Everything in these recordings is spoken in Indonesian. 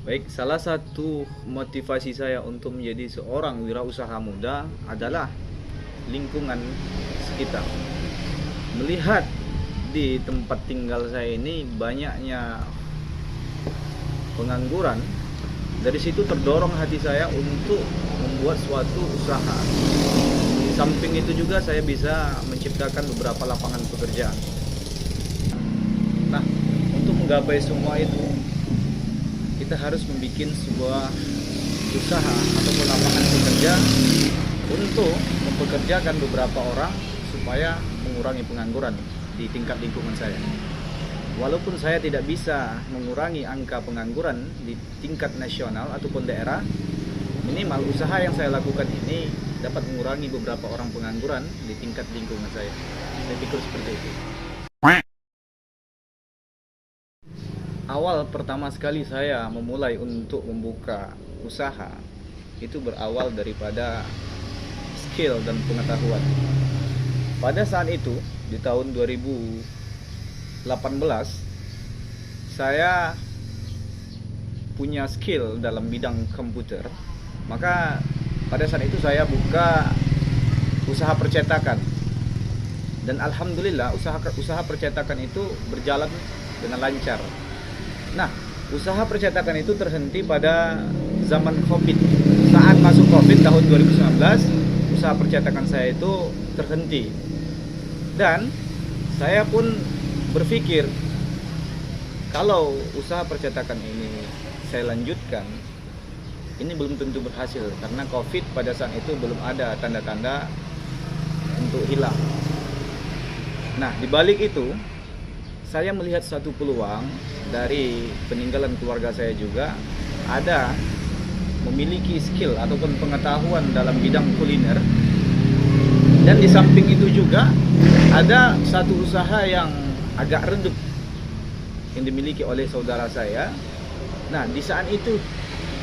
Baik, salah satu motivasi saya untuk menjadi seorang wirausaha muda adalah lingkungan sekitar. Melihat di tempat tinggal saya ini banyaknya pengangguran, dari situ terdorong hati saya untuk membuat suatu usaha. Di samping itu juga saya bisa menciptakan beberapa lapangan pekerjaan. Nah, untuk menggapai semua itu, kita harus membuat sebuah usaha ataupun lapangan pekerja untuk mempekerjakan beberapa orang supaya mengurangi pengangguran di tingkat lingkungan saya. Walaupun saya tidak bisa mengurangi angka pengangguran di tingkat nasional ataupun daerah, minimal usaha yang saya lakukan ini dapat mengurangi beberapa orang pengangguran di tingkat lingkungan saya. Saya pikir seperti itu. Awal pertama sekali saya memulai untuk membuka usaha itu berawal daripada skill dan pengetahuan. Pada saat itu di tahun 2018 saya punya skill dalam bidang komputer. Maka pada saat itu saya buka usaha percetakan. Dan alhamdulillah usaha percetakan itu berjalan dengan lancar. Nah, usaha percetakan itu terhenti pada zaman Covid. Saat masuk Covid tahun 2019, usaha percetakan saya itu terhenti. Dan saya pun berpikir, kalau usaha percetakan ini saya lanjutkan, ini belum tentu berhasil karena Covid pada saat itu belum ada tanda-tanda untuk hilang. Nah, di balik itu saya melihat satu peluang dari peninggalan keluarga saya juga ada memiliki skill ataupun pengetahuan dalam bidang kuliner, dan di samping itu juga ada satu usaha yang agak redup yang dimiliki oleh saudara saya. Nah, di saat itu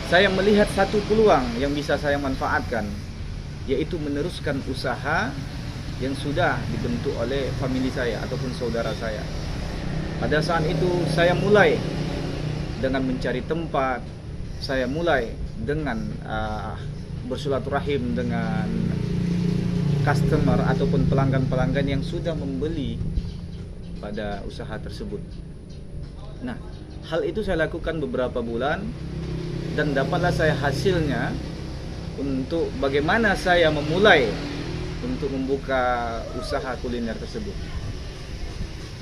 saya melihat satu peluang yang bisa saya manfaatkan, yaitu meneruskan usaha yang sudah dibentuk oleh famili saya ataupun saudara saya. Pada saat itu saya mulai dengan mencari tempat, saya mulai dengan bersilaturahim dengan customer ataupun pelanggan-pelanggan yang sudah membeli pada usaha tersebut. Nah, hal itu saya lakukan beberapa bulan dan dapatlah saya hasilnya untuk bagaimana saya memulai untuk membuka usaha kuliner tersebut.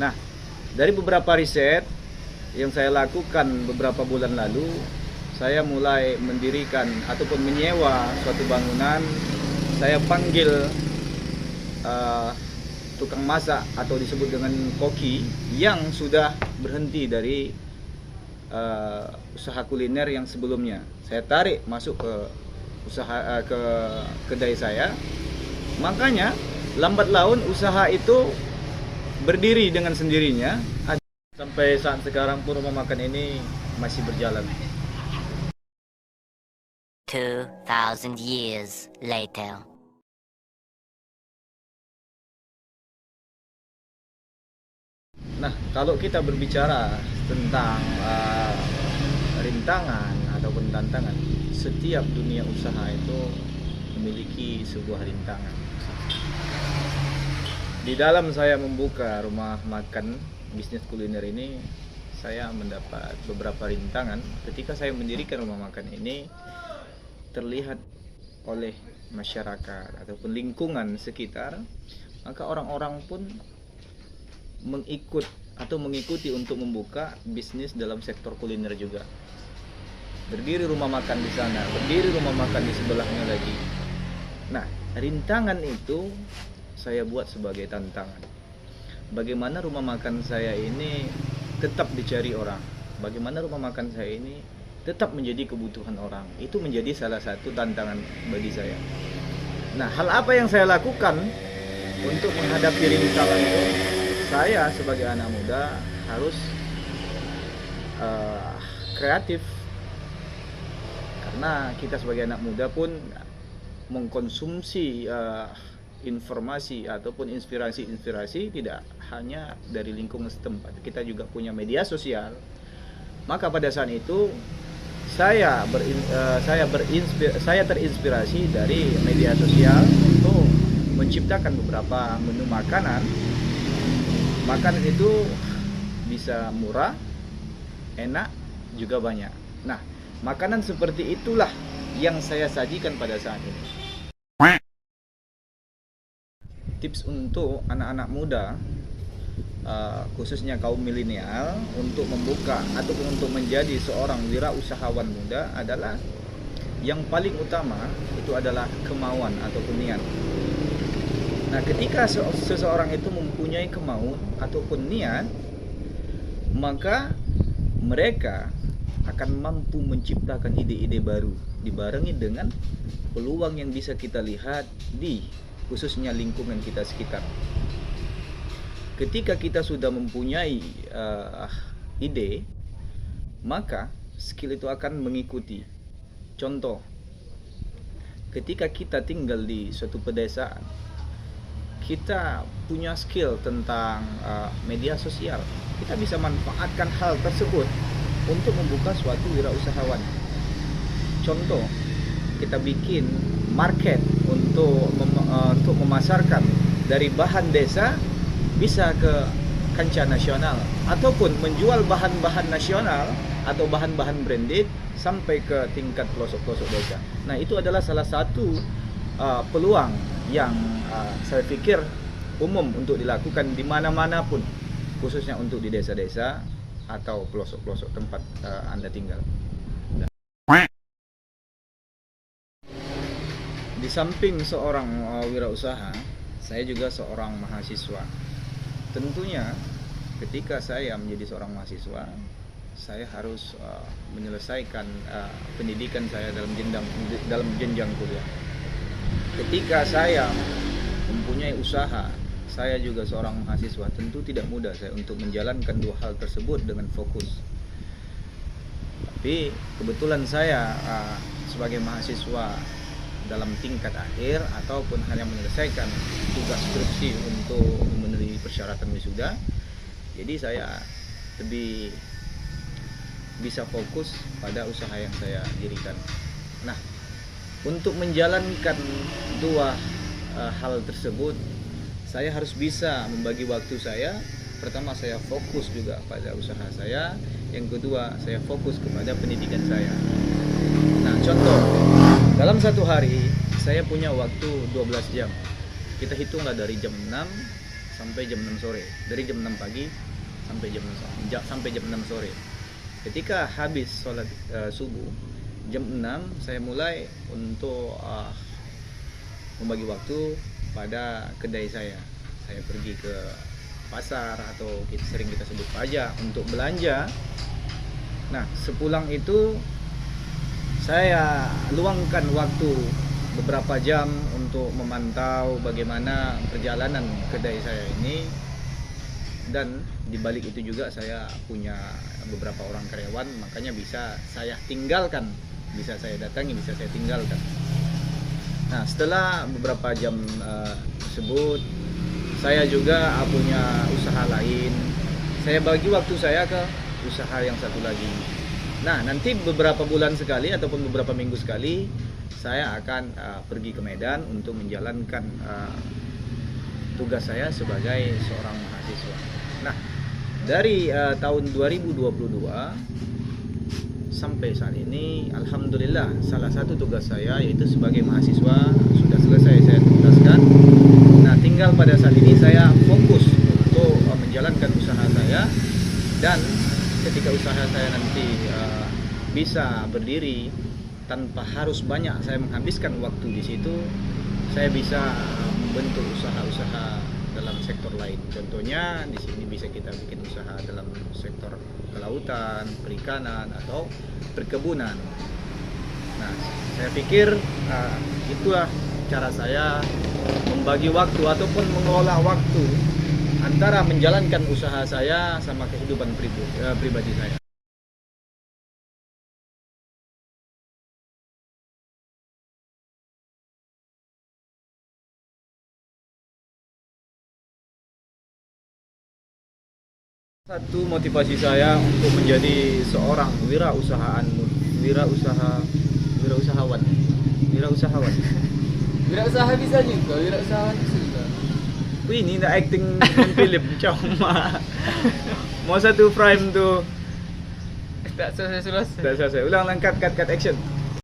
Nah, dari beberapa riset yang saya lakukan beberapa bulan lalu, saya mulai mendirikan ataupun menyewa suatu bangunan. Saya panggil tukang masak atau disebut dengan koki yang sudah berhenti dari usaha kuliner yang sebelumnya. Saya tarik masuk ke usaha ke kedai saya. Makanya lambat laun usaha itu berdiri dengan sendirinya. Sampai saat sekarang pun rumah makan ini masih berjalan. 2000 years later. Nah, kalau kita berbicara tentang rintangan ataupun tantangan, setiap dunia usaha itu memiliki sebuah rintangan. Di dalam saya membuka rumah makan bisnis kuliner ini, saya mendapat beberapa rintangan. Ketika saya mendirikan rumah makan ini, terlihat oleh masyarakat ataupun lingkungan sekitar, maka orang-orang pun mengikuti untuk membuka bisnis dalam sektor kuliner juga. Berdiri rumah makan di sana, berdiri rumah makan di sebelahnya lagi. Nah, rintangan itu saya buat sebagai tantangan. Bagaimana rumah makan saya ini tetap dicari orang, bagaimana rumah makan saya ini tetap menjadi kebutuhan orang. Itu menjadi salah satu tantangan bagi saya. Nah, hal apa yang saya lakukan untuk menghadapi rintangan itu? Saya sebagai anak muda harus kreatif, karena kita sebagai anak muda pun mengkonsumsi informasi ataupun inspirasi tidak hanya dari lingkungan setempat. Kita juga punya media sosial. Maka pada saat itu saya terinspirasi dari media sosial untuk menciptakan beberapa menu makanan. Makanan itu bisa murah, enak, juga banyak. Nah, makanan seperti itulah yang saya sajikan pada saat ini. Tips untuk anak-anak muda, khususnya kaum milenial, untuk membuka ataupun untuk menjadi seorang wirausahawan muda adalah yang paling utama itu adalah kemauan ataupun niat. Nah, ketika seseorang itu mempunyai kemauan ataupun niat, maka mereka akan mampu menciptakan ide-ide baru dibarengi dengan peluang yang bisa kita lihat di khususnya lingkungan kita sekitar. Ketika kita sudah mempunyai ide, maka skill itu akan mengikuti. Contoh, ketika kita tinggal di suatu pedesaan, kita punya skill tentang media sosial, kita bisa manfaatkan hal tersebut untuk membuka suatu wirausahawan. Contoh, kita bikin market untuk memasarkan dari bahan desa bisa ke kancah nasional, ataupun menjual bahan-bahan nasional atau bahan-bahan branded sampai ke tingkat pelosok-pelosok desa. Nah, itu adalah salah satu peluang yang saya pikir umum untuk dilakukan di mana-mana pun, khususnya untuk di desa-desa atau pelosok-pelosok tempat Anda tinggal. Di samping seorang wirausaha, saya juga seorang mahasiswa. Tentunya ketika saya menjadi seorang mahasiswa, saya harus menyelesaikan pendidikan saya dalam jenjang kuliah. Ketika saya mempunyai usaha, saya juga seorang mahasiswa, tentu tidak mudah saya untuk menjalankan dua hal tersebut dengan fokus. Tapi kebetulan saya sebagai mahasiswa dalam tingkat akhir ataupun hanya menyelesaikan tugas skripsi untuk memenuhi persyaratan wisuda, jadi saya lebih bisa fokus pada usaha yang saya dirikan. Nah, untuk menjalankan dua hal tersebut, saya harus bisa membagi waktu saya. Pertama, saya fokus juga pada usaha saya. Yang kedua, saya fokus kepada pendidikan saya. Nah, contoh, dalam satu hari saya punya waktu 12 jam. Kita hitunglah dari jam 6 sampai jam 6 sore. Dari jam 6 pagi sampai jam 6 sore. Ketika habis sholat subuh, jam 6 saya mulai untuk membagi waktu pada kedai saya. Saya pergi ke pasar atau sering kita sebut pajak untuk belanja. Nah, sepulang itu saya luangkan waktu beberapa jam untuk memantau bagaimana perjalanan kedai saya ini, dan di balik itu juga saya punya beberapa orang karyawan, makanya bisa saya tinggalkan, bisa saya datangi, bisa saya tinggalkan. Nah, setelah beberapa jam tersebut, saya juga punya usaha lain. Saya bagi waktu saya ke usaha yang satu lagi. Nah, nanti beberapa bulan sekali ataupun beberapa minggu sekali saya akan pergi ke Medan untuk menjalankan tugas saya sebagai seorang mahasiswa. Nah, dari tahun 2022 sampai saat ini, alhamdulillah, salah satu tugas saya yaitu sebagai mahasiswa sudah selesai saya tuntaskan. Nah, tinggal pada saat ini saya fokus untuk menjalankan usaha saya, dan ketika usaha saya nanti bisa berdiri tanpa harus banyak saya menghabiskan waktu di situ, saya bisa membentuk usaha-usaha dalam sektor lain. Contohnya di sini bisa kita bikin usaha dalam sektor kelautan, perikanan atau perkebunan. Nah, saya pikir itulah cara saya membagi waktu ataupun mengelola waktu antara menjalankan usaha saya sama kehidupan pribadi saya. Satu motivasi saya untuk menjadi seorang wirausahawan. Wirausaha bisa juga, wirausahawan bisa juga. Wih, ini nak acting film cuma mau satu frame tuh. Tak selesai. Sudah selesai. Ulang cut action.